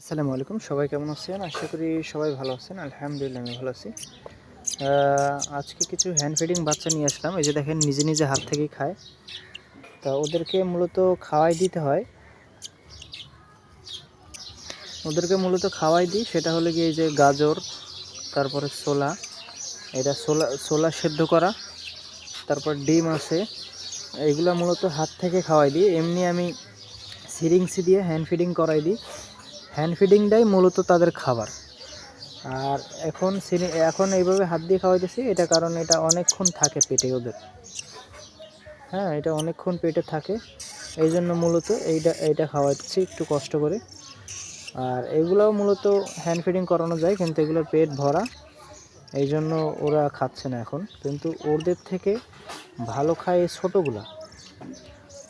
আসসালামু আলাইকুম, সবাই কেমন আছেন? আশা করি সবাই ভালো আছেন। আলহামদুলিল্লাহ আমি ভালো আছি। আজকে কিছু হ্যান্ড ফিডিং বাচ্চা নিয়ে আসলাম। এই যে দেখেন নিজে নিজে হাত থেকেই খায়। তা ওদেরকে মূলত খাওয়াই দিতে হয়। খাওয়াই দিই, সেটা হলো গিয়ে এই যে গাজর, তারপরে ছোলা, এটা ছোলা সেদ্ধ করা, তারপর ডিম আছে, এইগুলা মূলত হাত থেকে খাওয়াই দিই। এমনি আমি সিরিঞ্জ দিয়ে হ্যান্ড ফিডিং করাই দিই। হ্যান্ড ফিডিংটাই মূলত তাদের খাবার। আর এখন এইভাবে হাত দিয়ে খাওয়াইতেছি, এটা কারণ এটা অনেকক্ষণ থাকে পেটে ওদের। হ্যাঁ, এটা অনেকক্ষণ পেটে থাকে, এই জন্য মূলত এইটা খাওয়াচ্ছি একটু কষ্ট করে। আর এগুলোও মূলত হ্যান্ড ফিডিং করানো যায়, কিন্তু এগুলোর পেট ভরা, এই জন্য ওরা খাচ্ছে না এখন। কিন্তু ওদের থেকে ভালো খায় এই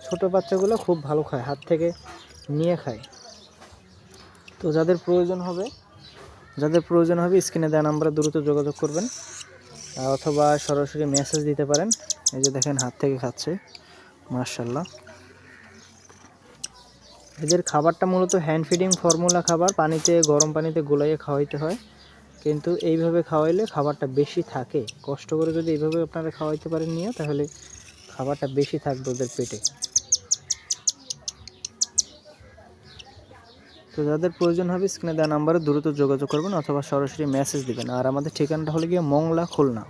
ছোটো বাচ্চাগুলো খুব ভালো খায়, হাত থেকে নিয়ে খায়। তো যাদের প্রয়োজন হবে স্ক্রিনে দেওয়া নাম্বারে দ্রুত যোগাযোগ করবেন, অথবা সরাসরি মেসেজ দিতে পারেন। এই যে দেখেন হাত থেকে খাচ্ছে, মাশাআল্লাহ। এদের খাবারটা মূলত হ্যান্ড ফিডিং ফর্মুলা খাবার, গরম পানিতে গোলাইয়ে খাওয়াইতে হয়। কিন্তু এইভাবে খাওয়াইলে খাবারটা বেশি থাকে। কষ্ট করে যদি এইভাবে আপনারা খাওয়াইতে পারেন নিয়ে, তাহলে খাবারটা বেশি থাকবে ওদের পেটে। তো যাদের প্রয়োজন হবে স্ক্রিনে দেওয়া নাম্বারে দ্রুত যোগাযোগ করবেন, অথবা সরাসরি মেসেজ দিবেন। আর আমাদের ঠিকানাটা হলো গিয়ে মংলা, খুলনা।